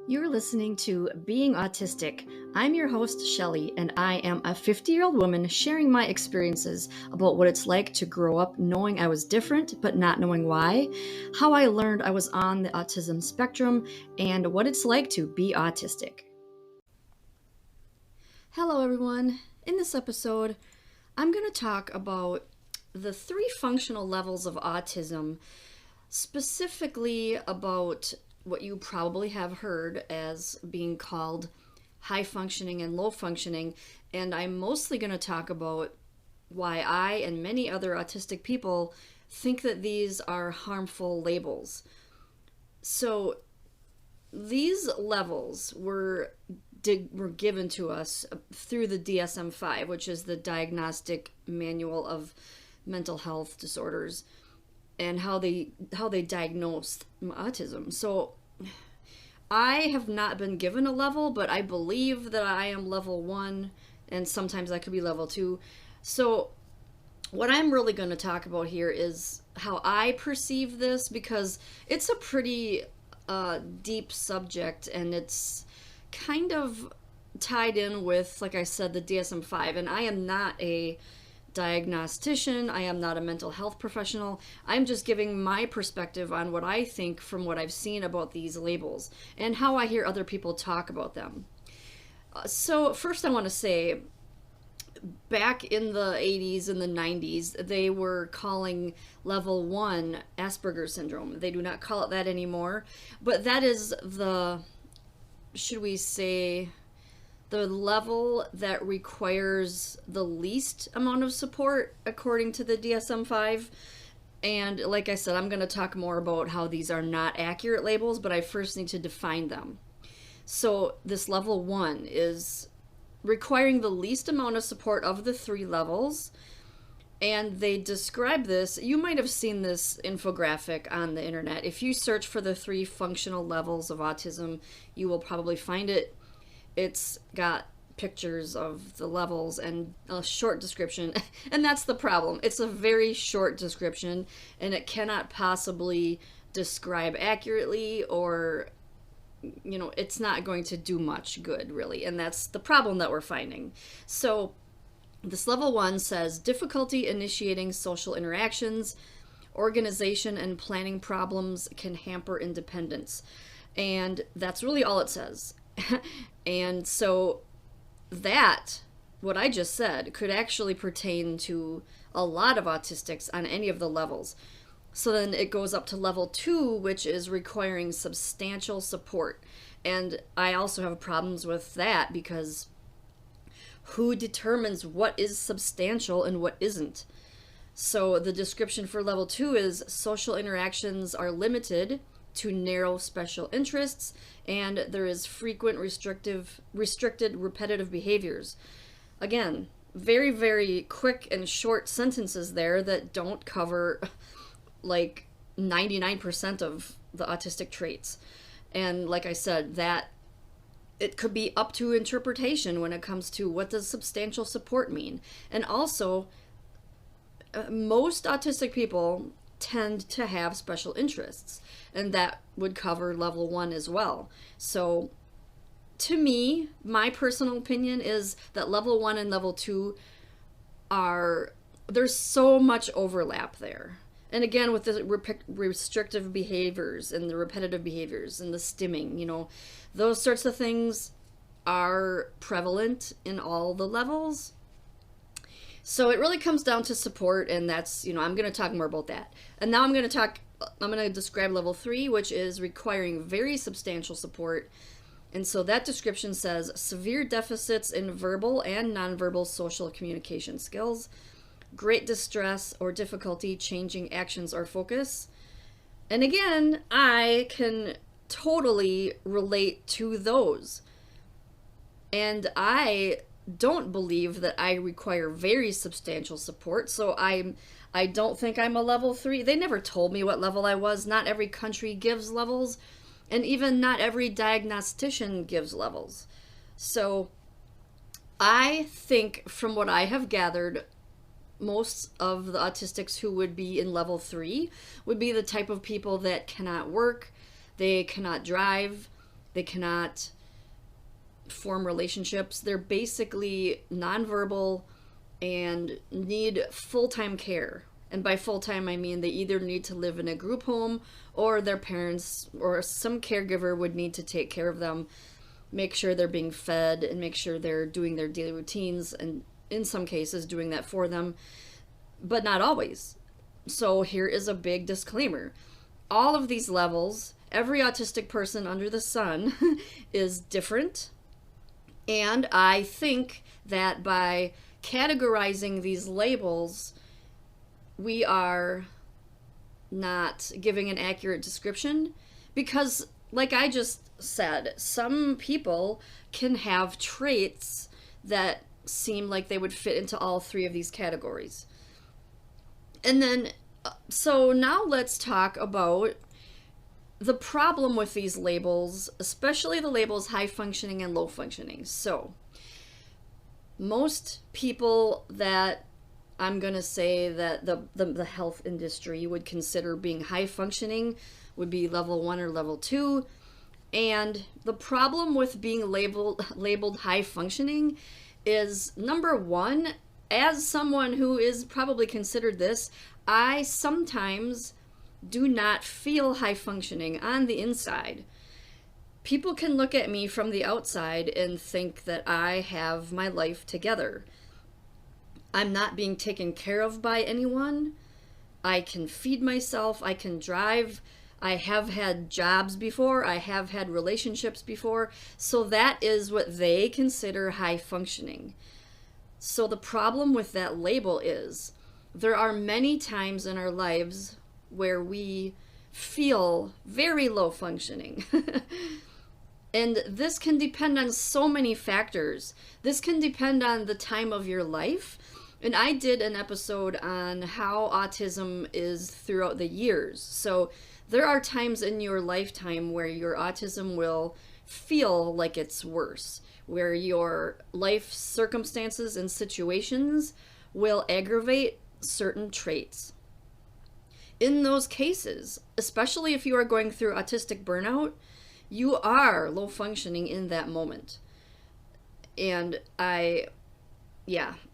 You're listening to Being Autistic. I'm your host, Shelly, and I am a 50-year-old woman sharing my experiences about what it's like to grow up knowing I was different but not knowing why, how I learned I was on the autism spectrum, and what it's like to be autistic. Hello, everyone. In this episode, I'm going to talk about the 3 functional levels of autism, specifically about what you probably have heard as being called high functioning and low functioning. And I'm mostly going to talk about why I and many other autistic people think that these are harmful labels. So these levels were given to us through the DSM-5, which is the Diagnostic Manual of Mental Health Disorders, and how they diagnose autism. So I have not been given a level, but I believe that I am level 1, and sometimes I could be level 2. So what I'm really going to talk about here is how I perceive this, because it's a pretty deep subject, and it's kind of tied in with, like I said, the DSM-5, and I am not a diagnostician. I am not a mental health professional. I'm just giving my perspective on what I think from what I've seen about these labels and how I hear other people talk about them. So first I want to say, back in the 80s and the 90s, they were calling level 1 Asperger's syndrome. They do not call it that anymore, but that is the, should we say, the level that requires the least amount of support according to the DSM-5. And like I said, I'm going to talk more about how these are not accurate labels, but I first need to define them. So this level 1 is requiring the least amount of support of the 3 levels. And they describe this, you might have seen this infographic on the internet. If you search for the 3 functional levels of autism, you will probably find it. It's got pictures of the levels and a short description, and that's the problem. It's a very short description, and it cannot possibly describe accurately, or, you know, it's not going to do much good, really, and that's the problem that we're finding. So this level 1 says difficulty initiating social interactions, organization and planning problems can hamper independence, and that's really all it says. And so that, what I just said, could actually pertain to a lot of autistics on any of the levels. So then it goes up to level 2, which is requiring substantial support. And I also have problems with that, because who determines what is substantial and what isn't? So the description for level 2 is social interactions are limited to narrow special interests, and there is frequent restricted repetitive behaviors. Again, very, very quick and short sentences there that don't cover like 99% of the autistic traits. And like I said, that it could be up to interpretation when it comes to what does substantial support mean. And also, most autistic people tend to have special interests, and that would cover level 1 as well. So to me, my personal opinion is that level 1 and level 2 there's so much overlap there. And again, with the restrictive behaviors and the repetitive behaviors and the stimming, you know, those sorts of things are prevalent in all the levels. So it really comes down to support, and that's, you know, I'm going to talk more about that. And now I'm going to describe level 3, which is requiring very substantial support. And so that description says severe deficits in verbal and nonverbal social communication skills, great distress or difficulty changing actions or focus. And again, I can totally relate to those. And I don't believe that I require very substantial support, so I don't think I'm a level 3. They never told me what level I was. Not every country gives levels, and even not every diagnostician gives levels. So I think, from what I have gathered, most of the autistics who would be in level 3 would be the type of people that cannot work, they cannot drive, They cannot form relationships. They're basically nonverbal and need full-time care. And by full-time, I mean they either need to live in a group home, or their parents or some caregiver would need to take care of them, make sure they're being fed, and make sure they're doing their daily routines, and in some cases doing that for them, but not always. So here is a big disclaimer. All of these levels, every autistic person under the sun is different. And I think that by categorizing these labels, we are not giving an accurate description, because, like I just said, some people can have traits that seem like they would fit into all three of these categories. And then, so now let's talk about the problem with these labels, especially the labels high functioning and low functioning. So most people that I'm going to say that the health industry would consider being high functioning would be level 1 or level 2. And the problem with being labeled high functioning is, number one, as someone who is probably considered this, I sometimes do not feel high functioning on the inside. People can look at me from the outside and think that I have my life together. I'm not being taken care of by anyone. I can feed myself. I can drive. I have had jobs before. I have had relationships before. So that is what they consider high functioning. So the problem with that label is there are many times in our lives where we feel very low functioning. And this can depend on so many factors. This can depend on the time of your life. And I did an episode on how autism is throughout the years. So there are times in your lifetime where your autism will feel like it's worse, where your life circumstances and situations will aggravate certain traits. In those cases, especially if you are going through autistic burnout, you are low functioning in that moment. And I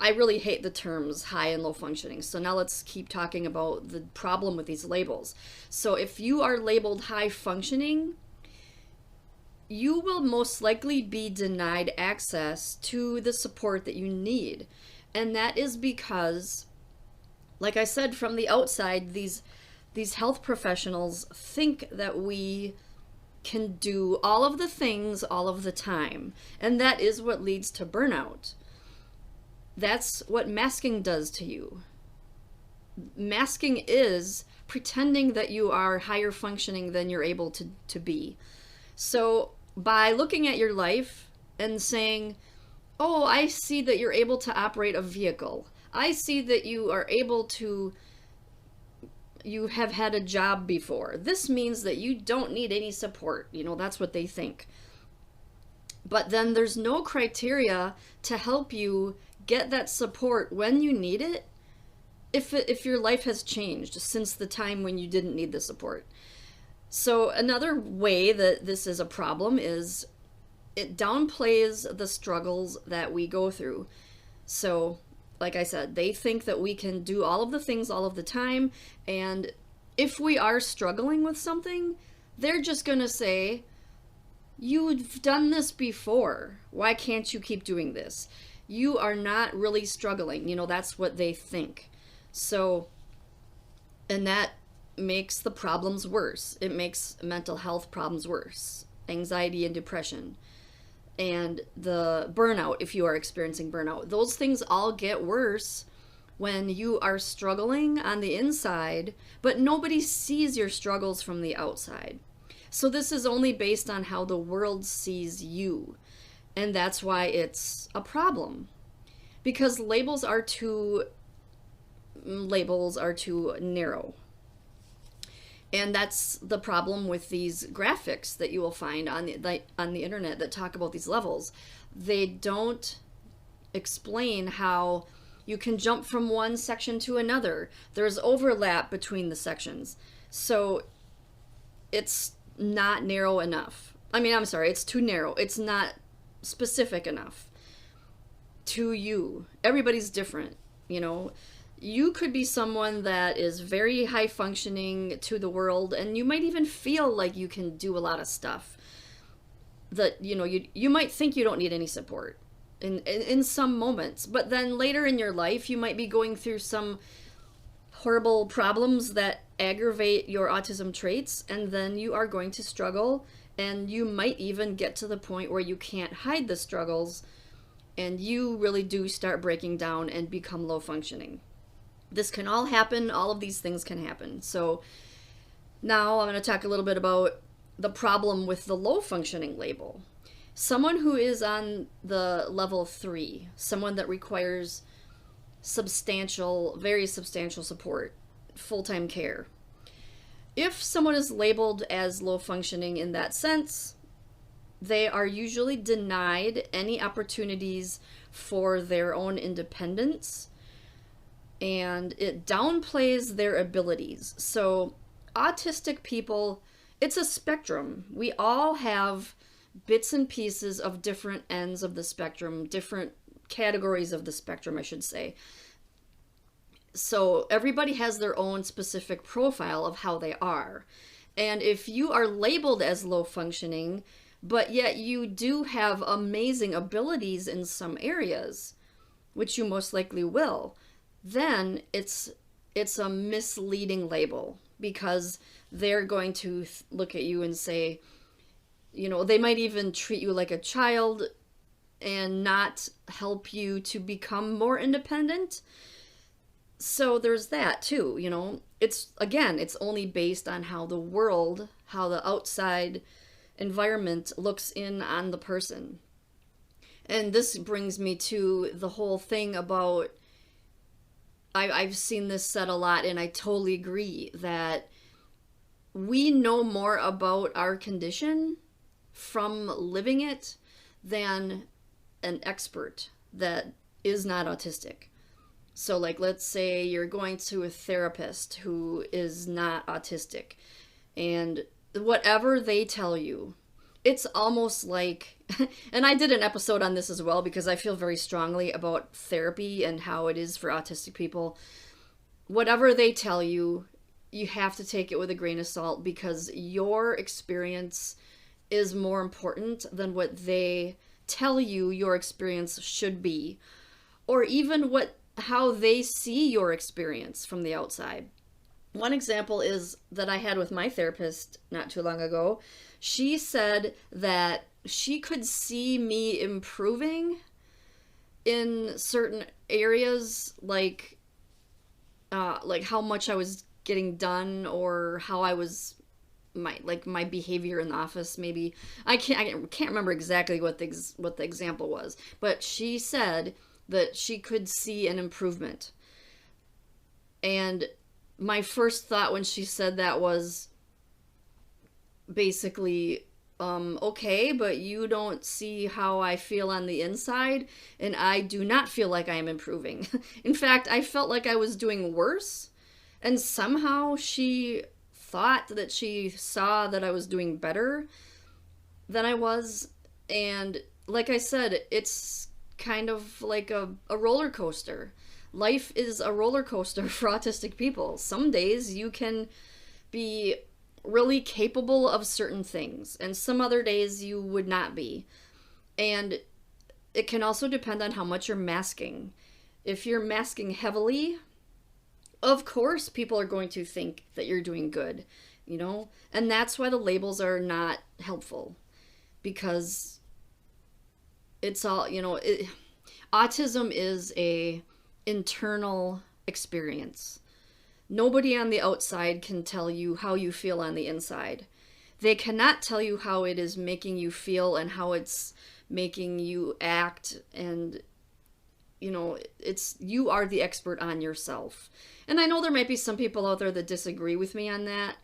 really hate the terms high and low functioning. So now let's keep talking about the problem with these labels. So if you are labeled high functioning, you will most likely be denied access to the support that you need. And that is because, like I said, from the outside, these health professionals think that we can do all of the things all of the time. And that is what leads to burnout. That's what masking does to you. Masking is pretending that you are higher functioning than you're able to be. So by looking at your life and saying, oh, I see that you're able to operate a vehicle. I see that you are able to, you have had a job before. This means that you don't need any support. That's what they think. But then there's no criteria to help you get that support when you need it, if your life has changed since the time when you didn't need the support. So another way that this is a problem is it downplays the struggles that we go through. So, like I said, they think that we can do all of the things all of the time, and if we are struggling with something, they're just going to say, you've done this before. Why can't you keep doing this? You are not really struggling. That's what they think. So, and that makes the problems worse. It makes mental health problems worse. Anxiety and depression. And the burnout, if you are experiencing burnout. Those things all get worse when you are struggling on the inside, but nobody sees your struggles from the outside. So this is only based on how the world sees you. And that's why it's a problem. Because labels are too narrow. And that's the problem with these graphics that you will find on the internet that talk about these levels. They don't explain how you can jump from one section to another. There's overlap between the sections. So it's not narrow enough. I mean, I'm sorry, it's too narrow. It's not specific enough to you. Everybody's different, you know. You could be someone that is very high functioning to the world, and you might even feel like you can do a lot of stuff that, you know, you might think you don't need any support in some moments, but then later in your life you might be going through some horrible problems that aggravate your autism traits, and then you are going to struggle, and you might even get to the point where you can't hide the struggles, and you really do start breaking down and become low functioning. This can all happen. All of these things can happen. So now I'm going to talk a little bit about the problem with the low functioning label. Someone who is on the level 3, someone that requires substantial, very substantial support, full-time care. If someone is labeled as low functioning in that sense, they are usually denied any opportunities for their own independence, and it downplays their abilities. So autistic people, it's a spectrum. We all have bits and pieces of different ends of the spectrum, different categories of the spectrum, I should say. So everybody has their own specific profile of how they are. And if you are labeled as low functioning, but yet you do have amazing abilities in some areas, which you most likely will, then it's a misleading label, because they're going to look at you and say, you know, they might even treat you like a child and not help you to become more independent. So there's that too, you know. It's only based on how the world, how the outside environment looks in on the person. And this brings me to the whole thing about, I've seen this said a lot, and I totally agree, that we know more about our condition from living it than an expert that is not autistic. So like, let's say you're going to a therapist who is not autistic, and whatever they tell you, it's almost like, and I did an episode on this as well because I feel very strongly about therapy and how it is for autistic people. Whatever they tell you, you have to take it with a grain of salt, because your experience is more important than what they tell you your experience should be, or even how they see your experience from the outside. One example is that I had with my therapist not too long ago. She said that she could see me improving in certain areas, like how much I was getting done, or how I was my behavior in the office. Maybe I can't remember exactly what the example was, but she said that she could see an improvement. And my first thought when she said that was basically, okay, but you don't see how I feel on the inside, and I do not feel like I am improving. In fact, I felt like I was doing worse, and somehow she thought that she saw that I was doing better than I was. And like I said, it's kind of like a roller coaster. Life is a roller coaster for autistic people. Some days you can be really capable of certain things, and some other days you would not be. And it can also depend on how much you're masking. If you're masking heavily, of course people are going to think that you're doing good, you know? And that's why the labels are not helpful, because it's all, you know, autism is a internal experience. Nobody on the outside can tell you how you feel on the inside. They cannot tell you how it is making you feel and how it's making you act, and you know, you are the expert on yourself. And I know there might be some people out there that disagree with me on that,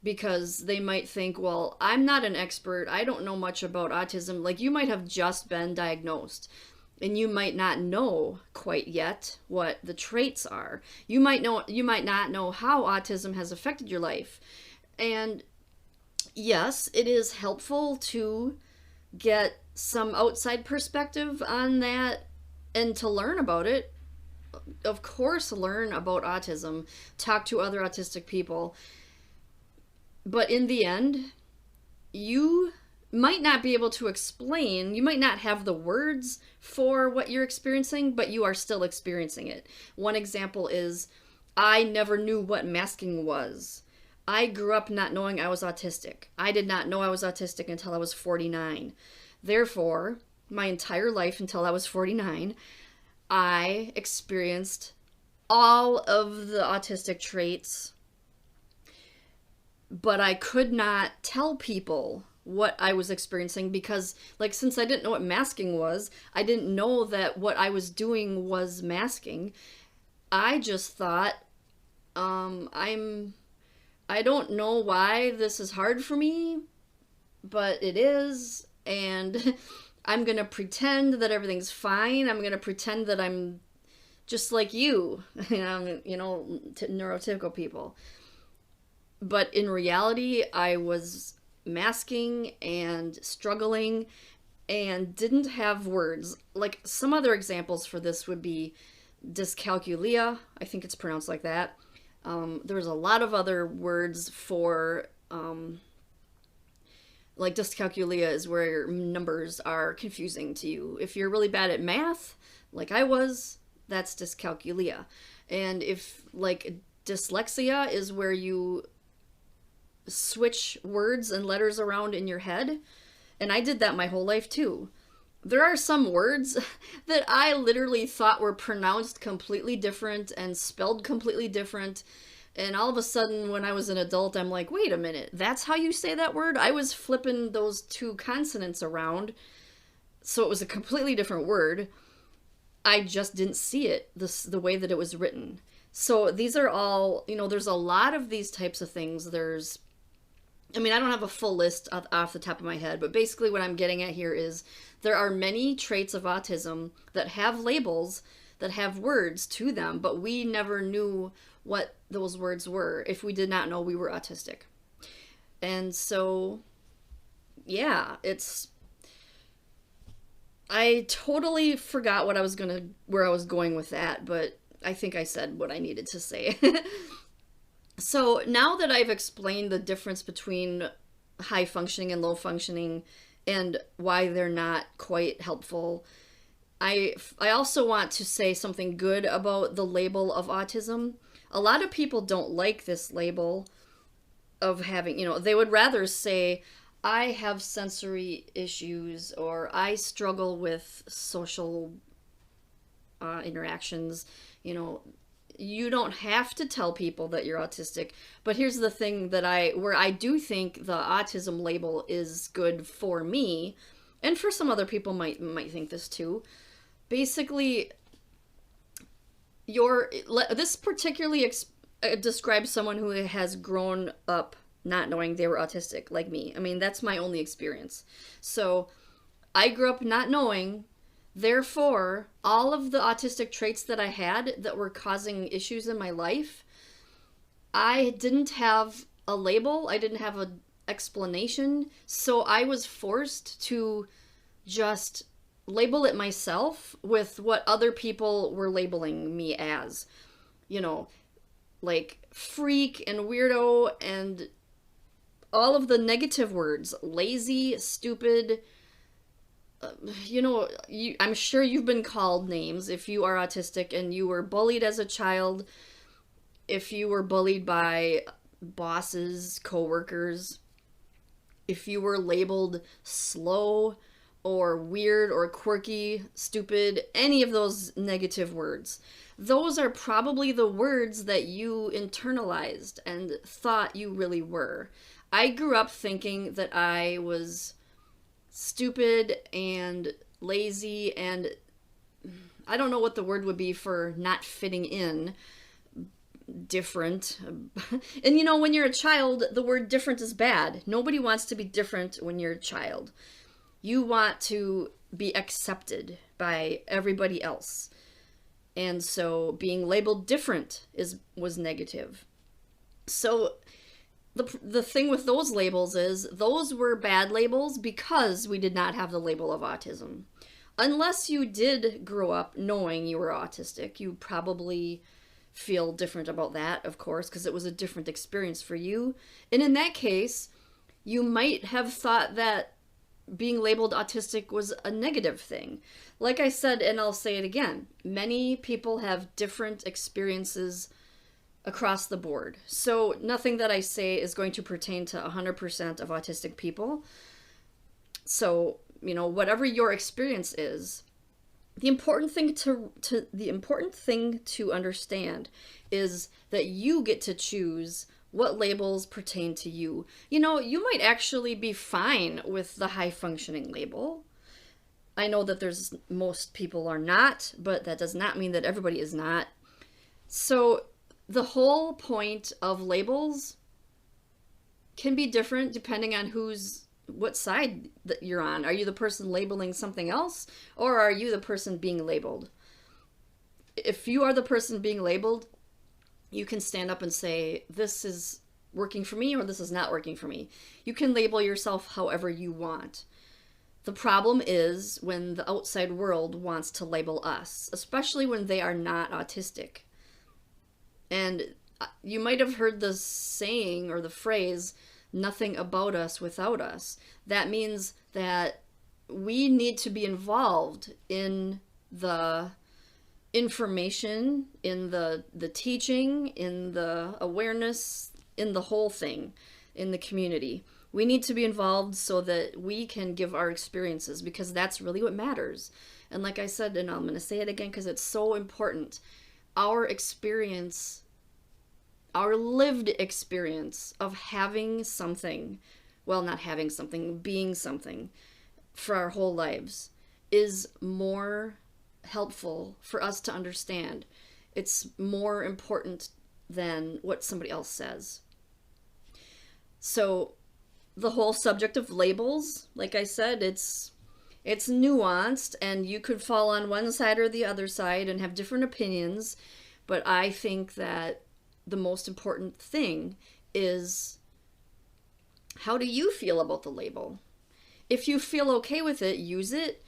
because they might think, well, I'm not an expert, I don't know much about autism. Like, you might have just been diagnosed, and you might not know quite yet what the traits are. You might not know how autism has affected your life. And Yes, it is helpful to get some outside perspective on that and to learn about it. Of course, learn about autism, talk to other autistic people. But in the end, you might not be able to explain, you might not have the words for what you're experiencing, but you are still experiencing it. One example is I never knew what masking was. I grew up not knowing I was autistic. I did not know I was autistic until I was 49. Therefore, my entire life until I was 49, I experienced all of the autistic traits, but I could not tell people what I was experiencing because, like, since I didn't know what masking was, I didn't know that what I was doing was masking. I just thought, I don't know why this is hard for me, but it is, and I'm gonna pretend that everything's fine. I'm gonna pretend that I'm just like you, neurotypical people. But in reality, I was masking and struggling and didn't have words. Like some other examples for this would be dyscalculia. I think it's pronounced like that. There's a lot of other words for, like dyscalculia is where numbers are confusing to you. If you're really bad at math, like I was, that's dyscalculia. And if, like, dyslexia is where you switch words and letters around in your head, and I did that my whole life too. There are some words that I literally thought were pronounced completely different and spelled completely different, and all of a sudden when I was an adult I'm like, wait a minute, that's how you say that word? I was flipping those two consonants around so it was a completely different word. I just didn't see it the way that it was written. So these are all, there's a lot of these types of things. I don't have a full list off the top of my head, but basically what I'm getting at here is there are many traits of autism that have labels, that have words to them, but we never knew what those words were if we did not know we were autistic. And so, yeah, I totally forgot where I was going with that, but I think I said what I needed to say. So now that I've explained the difference between high functioning and low functioning and why they're not quite helpful, I also want to say something good about the label of autism. A lot of people don't like this label of having, they would rather say, I have sensory issues or I struggle with social interactions. You don't have to tell people that you're autistic. But here's the thing where I do think the autism label is good for me, and for some other people might think this too. Basically, this particularly describes someone who has grown up not knowing they were autistic, like me. That's my only experience. So I grew up not knowing. Therefore, all of the autistic traits that I had that were causing issues in my life, I didn't have a label, I didn't have an explanation, so I was forced to just label it myself with what other people were labeling me as. Like freak and weirdo and all of the negative words, lazy, stupid. I'm sure you've been called names if you are autistic and you were bullied as a child, if you were bullied by bosses, coworkers, if you were labeled slow or weird or quirky, stupid, any of those negative words. Those are probably the words that you internalized and thought you really were. I grew up thinking that I was stupid and lazy and I don't know what the word would be for not fitting in, different. And when you're a child, the word different is bad. Nobody wants to be different when you're a child. You want to be accepted by everybody else. And so being labeled different was negative. So the thing with those labels is those were bad labels because we did not have the label of autism. Unless you did grow up knowing you were autistic, you probably feel different about that, of course, because it was a different experience for you. And in that case, you might have thought that being labeled autistic was a negative thing. Like I said, and I'll say it again, many people have different experiences across the board. So nothing that I say is going to pertain to 100% of autistic people. So, whatever your experience is, the important thing to understand is that you get to choose what labels pertain to you. You might actually be fine with the high functioning label. I know that most people are not, but that does not mean that everybody is not. So the whole point of labels can be different depending on what side that you're on. Are you the person labeling something else, or are you the person being labeled? If you are the person being labeled, you can stand up and say, this is working for me or this is not working for me. You can label yourself however you want. The problem is when the outside world wants to label us, especially when they are not autistic. And you might have heard the saying or the phrase, nothing about us without us. That means that we need to be involved in the information, in the teaching, in the awareness, in the whole thing, in the community. We need to be involved so that we can give our experiences, because that's really what matters. And like I said, and I'm going to say it again because it's so important, our experience, our lived experience of having something, well, not having something, being something for our whole lives is more helpful for us to understand. It's more important than what somebody else says. So the whole subject of labels, like I said, it's nuanced, and you could fall on one side or the other side and have different opinions, but I think that the most important thing is, how do you feel about the label? If you feel okay with it, use it,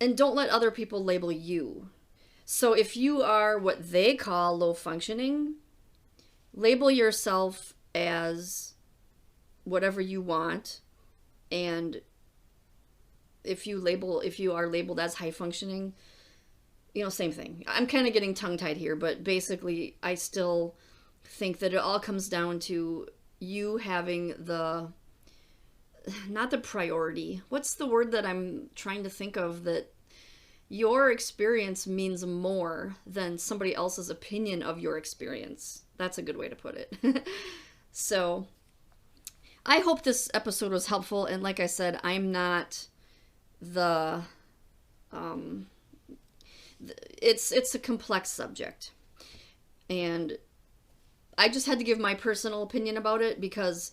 and don't let other people label you. So if you are what they call low functioning, label yourself as whatever you want. And if you are labeled as high functioning, same thing. I'm kind of getting tongue-tied here, but basically I still think that it all comes down to you having not the priority. What's the word that I'm trying to think of? That your experience means more than somebody else's opinion of your experience. That's a good way to put it. So I hope this episode was helpful. And like I said, I'm not it's a complex subject. And I just had to give my personal opinion about it, because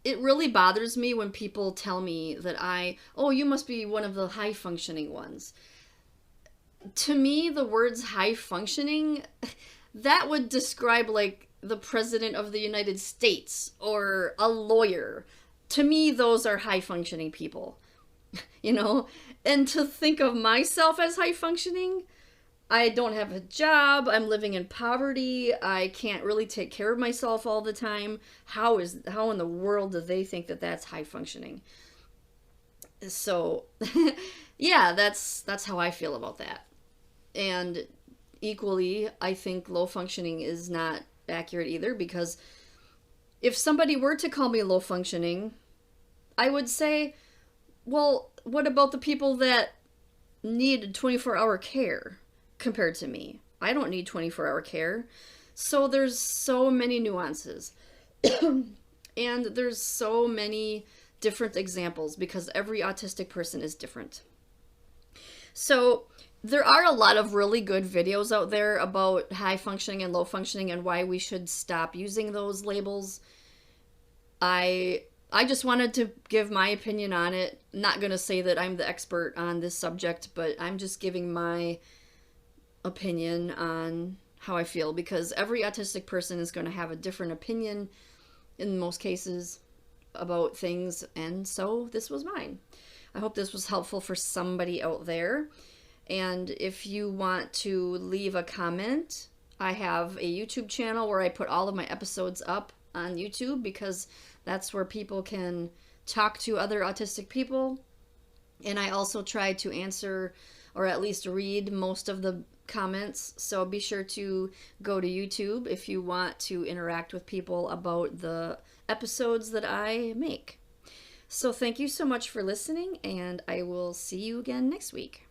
it really bothers me when people tell me that you must be one of the high functioning ones. To me, the words high functioning, that would describe like the president of the United States or a lawyer. To me, those are high functioning people, and to think of myself as high functioning, I don't have a job, I'm living in poverty, I can't really take care of myself all the time. How in the world do they think that that's high functioning? So yeah, that's how I feel about that. And equally, I think low functioning is not accurate either, because if somebody were to call me low functioning, I would say, well, what about the people that need 24-hour care compared to me? I don't need 24-hour care. So there's so many nuances. And there's so many different examples, because every autistic person is different. So there are a lot of really good videos out there about high functioning and low functioning and why we should stop using those labels. I just wanted to give my opinion on it. I'm not going to say that I'm the expert on this subject, but I'm just giving my opinion on how I feel, because every autistic person is going to have a different opinion in most cases about things, and so this was mine. I hope this was helpful for somebody out there. And if you want to leave a comment, I have a YouTube channel where I put all of my episodes up on YouTube because that's where people can talk to other autistic people. And I also try to answer or at least read most of the comments. So be sure to go to YouTube if you want to interact with people about the episodes that I make. So thank you so much for listening, and I will see you again next week.